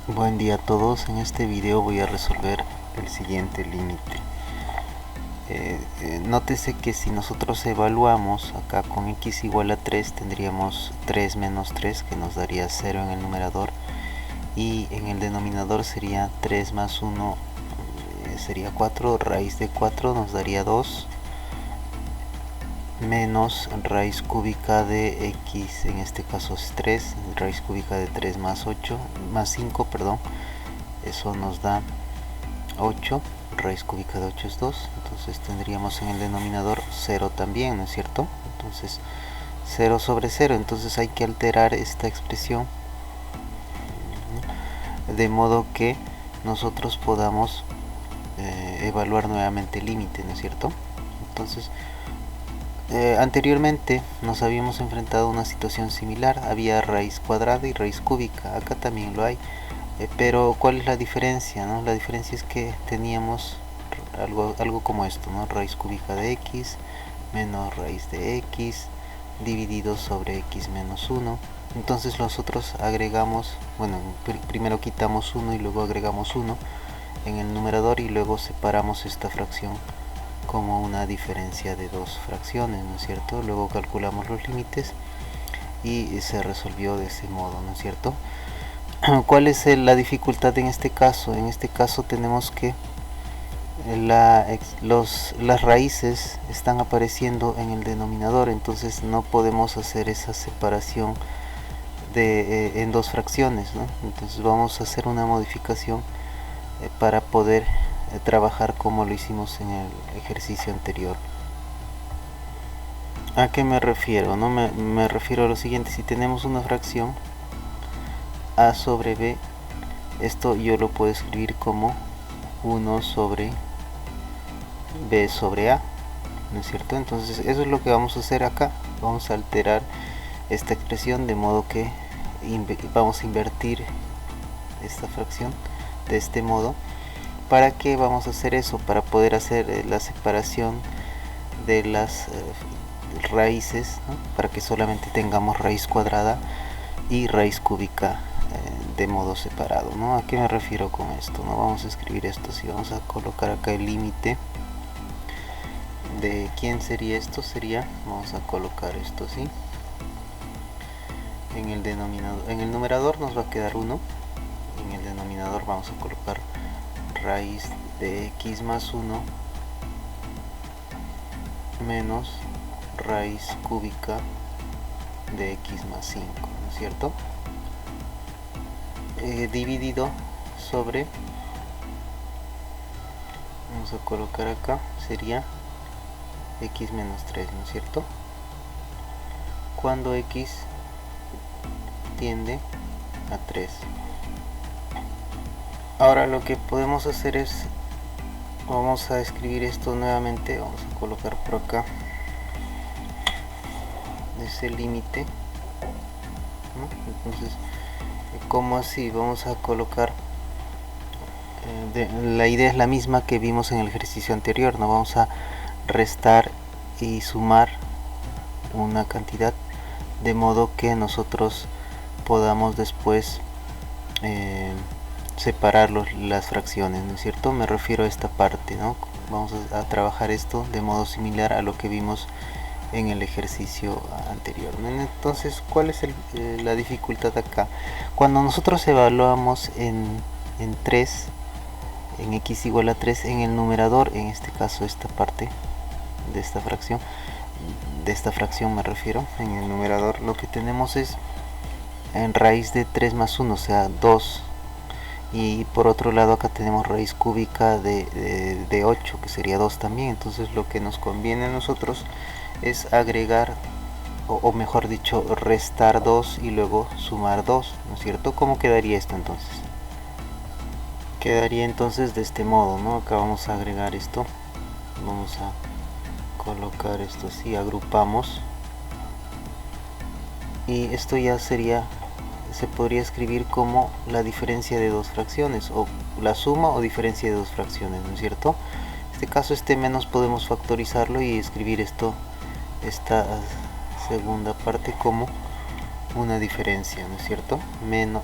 Buen día a todos. En este video voy a resolver el siguiente límite. Nótese que si nosotros evaluamos acá con x igual a 3, tendríamos 3 menos 3, que nos daría 0 en el numerador, y en el denominador sería 3 más 1, sería 4, raíz de 4 nos daría 2, menos raíz cúbica de x, en este caso es 3, raíz cúbica de 3 más 8, más 5, perdón, eso nos da 8, raíz cúbica de 8 es 2, entonces tendríamos en el denominador 0 también, ¿no es cierto? Entonces 0 sobre 0, entonces hay que alterar esta expresión de modo que nosotros podamos evaluar nuevamente el límite, ¿no es cierto? Entonces anteriormente nos habíamos enfrentado a una situación similar, había raíz cuadrada y raíz cúbica, acá también lo hay. Pero ¿cuál es la diferencia, no? La diferencia es que teníamos algo como esto, ¿no? Raíz cúbica de x menos raíz de x dividido sobre x menos 1. Entonces nosotros agregamos, bueno, primero quitamos 1 y luego agregamos 1 en el numerador y luego separamos esta fracción como una diferencia de dos fracciones, ¿no es cierto? Luego calculamos los límites y se resolvió de ese modo, ¿no es cierto? ¿Cuál es la dificultad en este caso? En este caso tenemos que las raíces están apareciendo en el denominador, entonces no podemos hacer esa separación en dos fracciones, ¿no? Entonces vamos a hacer una modificación para poder trabajar como lo hicimos en el ejercicio anterior. ¿A qué me refiero? ¿No? Me refiero a lo siguiente: si tenemos una fracción a sobre b, esto yo lo puedo escribir como 1 sobre b sobre a, ¿no es cierto? Entonces eso es lo que vamos a hacer acá. Vamos a alterar esta expresión de modo que vamos a invertir esta fracción de este modo. ¿Para qué vamos a hacer eso? Para poder hacer la separación de las raíces, ¿no? Para que solamente tengamos raíz cuadrada y raíz cúbica de modo separado, ¿no? ¿A qué me refiero con esto? ¿No? Vamos a escribir esto así, vamos a colocar acá el límite de quién sería esto, vamos a colocar esto así. En el denominador, en el numerador nos va a quedar 1, en el denominador vamos a colocar raíz de x más 1 menos raíz cúbica de x más 5, ¿no es cierto? Dividido sobre, vamos a colocar acá, sería x menos 3, ¿no es cierto? Cuando x tiende a 3. Ahora lo que podemos hacer es, vamos a escribir esto nuevamente, vamos a colocar por acá ese límite, ¿no? Entonces, como así, vamos a colocar la idea es la misma que vimos en el ejercicio anterior, ¿no? Vamos a restar y sumar una cantidad de modo que nosotros podamos después separar las fracciones, ¿no es cierto? Me refiero a esta parte, ¿no? Vamos a trabajar esto de modo similar a lo que vimos en el ejercicio anterior, ¿no? Entonces, ¿cuál es la dificultad acá? Cuando nosotros evaluamos en 3, en x igual a 3, en el numerador, en este caso esta parte de esta fracción me refiero, en el numerador lo que tenemos es en raíz de 3 más 1, o sea 2, y por otro lado acá tenemos raíz cúbica de 8, que sería 2 también. Entonces lo que nos conviene a nosotros es agregar, o mejor dicho, restar 2 y luego sumar 2, ¿no es cierto? ¿Cómo quedaría esto entonces? Quedaría entonces de este modo, ¿no? Acá vamos a agregar esto, vamos a colocar esto así, agrupamos, y esto ya se podría escribir como la diferencia de dos fracciones, o la suma o diferencia de dos fracciones, ¿no es cierto? En este caso este menos podemos factorizarlo y escribir esta segunda parte como una diferencia, ¿no es cierto? Menos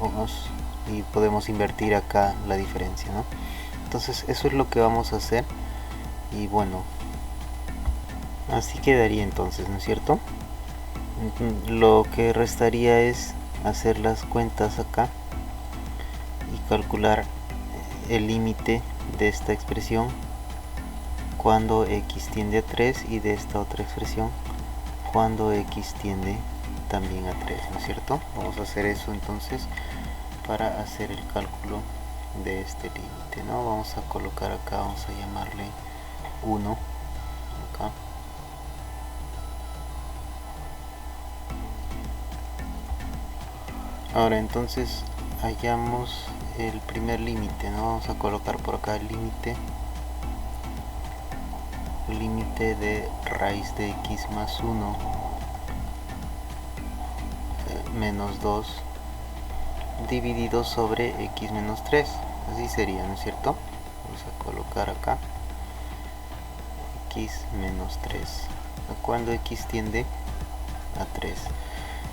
y podemos invertir acá la diferencia, ¿no? Entonces eso es lo que vamos a hacer, y bueno, así quedaría entonces, ¿no es cierto? Lo que restaría es hacer las cuentas acá y calcular el límite de esta expresión cuando x tiende a 3 y de esta otra expresión cuando x tiende también a 3, ¿no es cierto? Vamos a hacer eso entonces para hacer el cálculo de este límite, ¿no? Vamos a colocar acá, vamos a llamarle 1 acá. Ahora entonces hallamos el primer límite, ¿no? Vamos a colocar por acá el límite de raíz de x más 1 menos 2 dividido sobre x menos 3, así sería, ¿no es cierto? Vamos a colocar acá x menos 3 cuando x tiende a 3.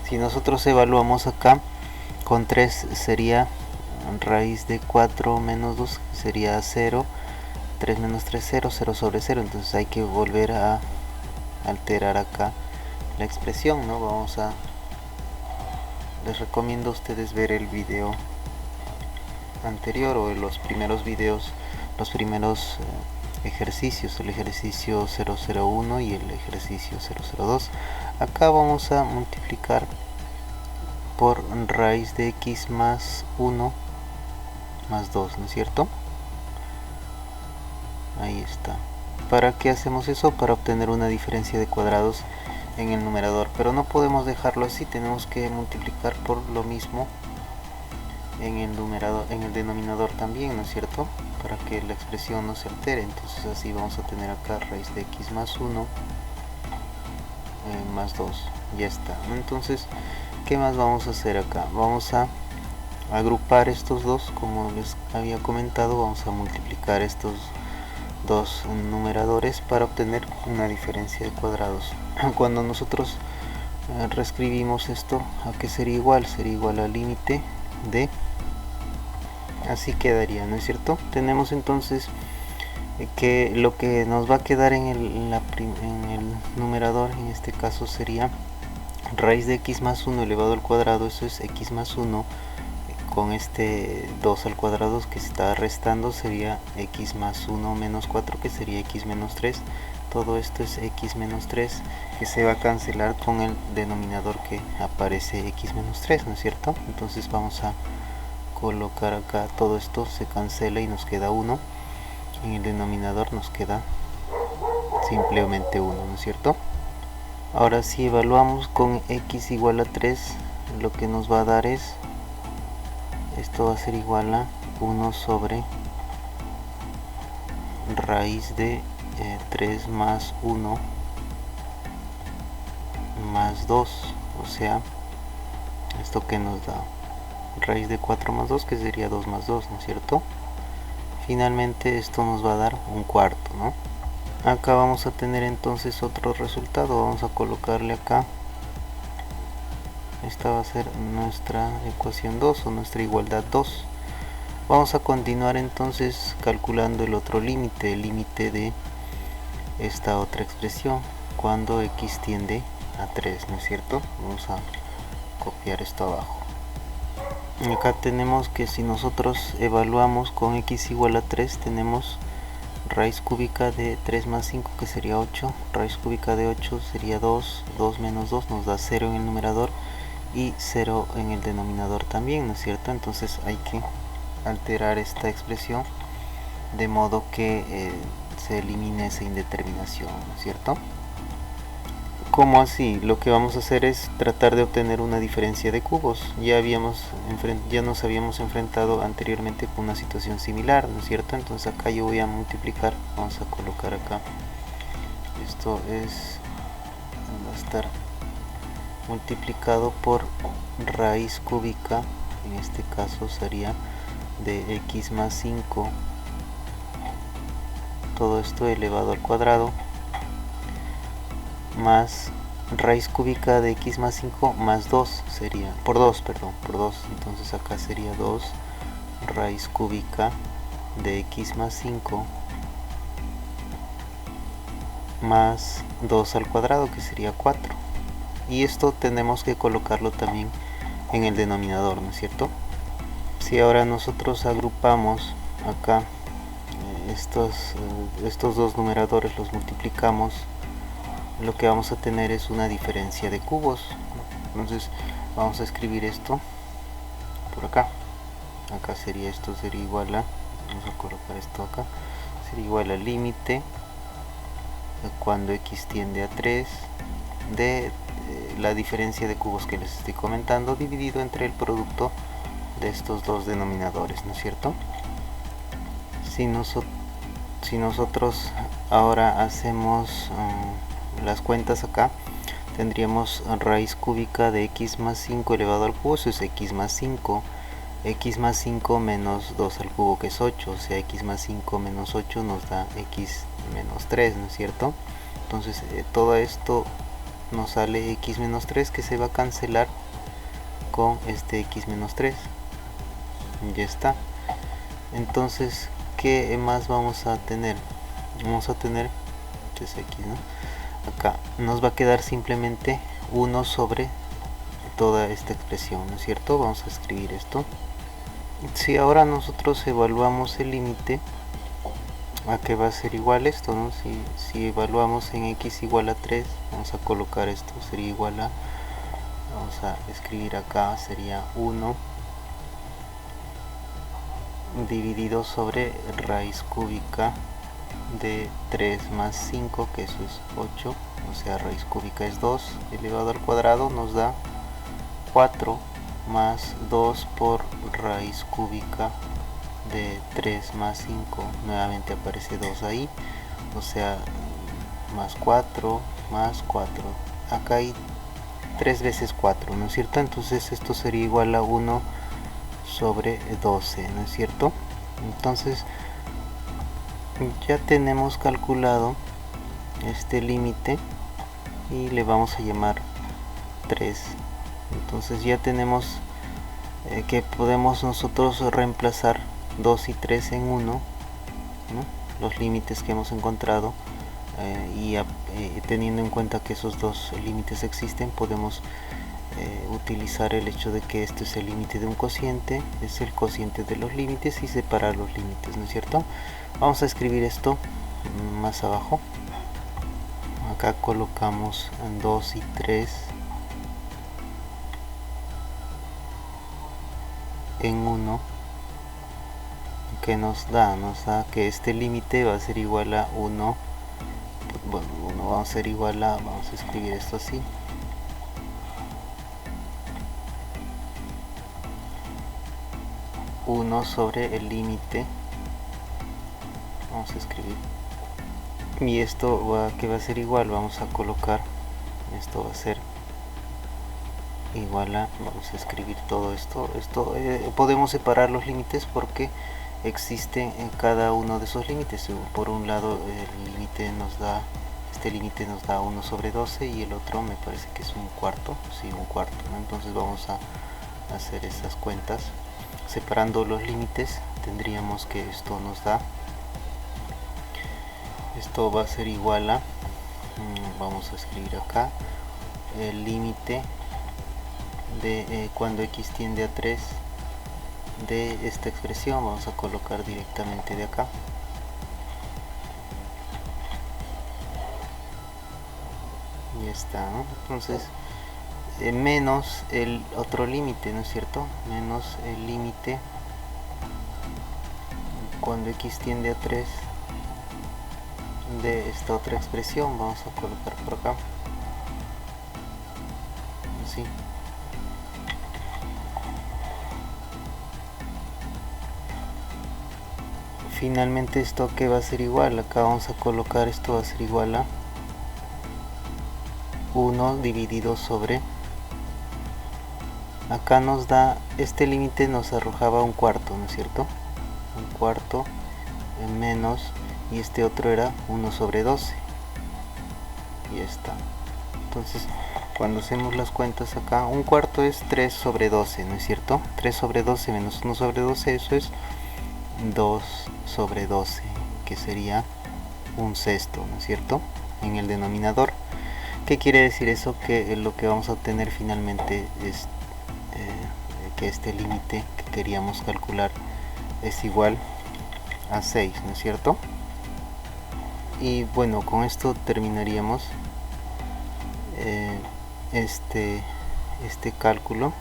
Si nosotros evaluamos acá, con 3 sería raíz de 4 menos 2, sería 0, 3 menos 3, 0, 0 sobre 0, entonces hay que volver a alterar acá la expresión, ¿no? Les recomiendo a ustedes ver el video anterior o los primeros videos, los primeros ejercicios, el ejercicio 001 y el ejercicio 002. Acá vamos a multiplicar por raíz de x más 1 más 2, ¿no es cierto? Ahí está. ¿Para qué hacemos eso? Para obtener una diferencia de cuadrados en el numerador, pero no podemos dejarlo así, tenemos que multiplicar por lo mismo en el numerador, en el denominador también, ¿no es cierto? Para que la expresión no se altere. Entonces así vamos a tener acá raíz de x más 1 más 2, ya está, ¿no? Entonces, ¿qué más vamos a hacer acá? Vamos a agrupar estos dos, como les había comentado, vamos a multiplicar estos dos numeradores para obtener una diferencia de cuadrados. Cuando nosotros reescribimos esto, ¿a qué sería igual? Sería igual al límite de, así quedaría, ¿no es cierto? Tenemos entonces que lo que nos va a quedar en el numerador, en este caso sería raíz de x más 1 elevado al cuadrado, eso es x más 1 con este 2 al cuadrado que se está restando, sería x más 1 menos 4, que sería x menos 3. Todo esto es x menos 3, que se va a cancelar con el denominador que aparece x menos 3, ¿no es cierto? Entonces vamos a colocar acá, todo esto se cancela y nos queda 1. En el denominador nos queda simplemente 1, ¿no es cierto? Ahora si evaluamos con x igual a 3, lo que nos va a dar es, esto va a ser igual a 1 sobre raíz de 3 más 1 más 2, o sea, esto que nos da raíz de 4 más 2, que sería 2 más 2, ¿no es cierto? Finalmente esto nos va a dar un cuarto, ¿no? Acá vamos a tener entonces otro resultado, vamos a colocarle acá, esta va a ser nuestra ecuación 2 o nuestra igualdad 2. Vamos a continuar entonces calculando el otro límite, el límite de esta otra expresión cuando x tiende a 3, ¿no es cierto? Vamos a copiar esto abajo. Acá tenemos que si nosotros evaluamos con x igual a 3, tenemos raíz cúbica de 3 más 5, que sería 8, raíz cúbica de 8 sería 2, 2 menos 2 nos da 0 en el numerador y 0 en el denominador también, ¿no es cierto? Entonces hay que alterar esta expresión de modo que se elimine esa indeterminación, ¿no es cierto? ¿Cómo así? Lo que vamos a hacer es tratar de obtener una diferencia de cubos. Ya nos habíamos enfrentado anteriormente con una situación similar, ¿no es cierto? Entonces acá yo voy a multiplicar, vamos a colocar acá, esto va a estar multiplicado por raíz cúbica, en este caso sería de x más 5, todo esto elevado al cuadrado, más raíz cúbica de x más 5 más 2 sería, por 2, entonces acá sería 2 raíz cúbica de x más 5 más 2 al cuadrado, que sería 4. Y esto tenemos que colocarlo también en el denominador, ¿no es cierto? Si ahora nosotros agrupamos acá estos dos numeradores, los multiplicamos, lo que vamos a tener es una diferencia de cubos. Entonces vamos a escribir esto por acá. Acá sería esto, sería igual a, vamos a colocar esto acá, sería igual al límite cuando x tiende a 3 de la diferencia de cubos que les estoy comentando, dividido entre el producto de estos dos denominadores, ¿no es cierto? Si nosotros ahora hacemos las cuentas acá, tendríamos raíz cúbica de x más 5 elevado al cubo, eso es x más 5, x más 5 menos 2 al cubo, que es 8, o sea, x más 5 menos 8 nos da x menos 3, ¿no es cierto? Entonces todo esto nos sale x menos 3, que se va a cancelar con este x menos 3. Ya está. Entonces, ¿qué más vamos a tener? Vamos a tener, es x, ¿no? Acá nos va a quedar simplemente 1 sobre toda esta expresión, ¿no es cierto? Vamos a escribir esto. Si ahora nosotros evaluamos el límite, ¿a qué va a ser igual esto, no? Si evaluamos en x igual a 3, vamos a colocar esto, sería igual a, vamos a escribir acá, sería 1 dividido sobre raíz cúbica de 3 más 5, que eso es 8, o sea, raíz cúbica es 2 elevado al cuadrado, nos da 4 más 2 por raíz cúbica de 3 más 5, nuevamente aparece 2 ahí, o sea, más 4, acá hay 3 veces 4, ¿no es cierto? Entonces esto sería igual a 1 sobre 12, ¿no es cierto? Entonces ya tenemos calculado este límite y le vamos a llamar 3. Entonces ya tenemos que podemos nosotros reemplazar 2 y 3 en 1, ¿no? Los límites que hemos encontrado, y teniendo en cuenta que esos dos límites existen, podemos utilizar el hecho de que esto es el límite de un cociente, es el cociente de los límites, y separar los límites, ¿no es cierto? Vamos a escribir esto más abajo. Acá colocamos 2 y 3 en 1, que nos da que este límite va a ser igual a 1, bueno, 1 va a ser igual a, vamos a escribir esto así, sobre el límite, vamos a escribir, y esto que va a ser igual, vamos a colocar, esto va a ser igual a, vamos a escribir todo esto, podemos separar los límites porque existen en cada uno de esos límites. Por un lado el límite nos da, este límite nos da 1 sobre 12 y el otro me parece que es un cuarto, sí, un cuarto, ¿no? Entonces vamos a hacer esas cuentas separando los límites. Tendríamos que esto nos da, esto va a ser igual a, vamos a escribir acá el límite de cuando x tiende a 3 de esta expresión, vamos a colocar directamente de acá, ya está, ¿no? Entonces menos el otro límite, ¿no es cierto? Menos el límite cuando x tiende a 3 de esta otra expresión, vamos a colocar por acá, así. Finalmente esto que va a ser igual, acá vamos a colocar, esto va a ser igual a 1 dividido sobre, acá nos da, este límite nos arrojaba un cuarto, ¿no es cierto? Un cuarto menos, y este otro era 1 sobre 12, y está. Entonces cuando hacemos las cuentas acá, un cuarto es 3 sobre 12, ¿no es cierto? 3 sobre 12 menos 1 sobre 12, eso es 2 sobre 12, que sería un sexto, ¿no es cierto? En el denominador. ¿Qué quiere decir eso? Que lo que vamos a obtener finalmente es que este límite que queríamos calcular es igual a 6, ¿no es cierto? Y bueno, con esto terminaríamos este cálculo.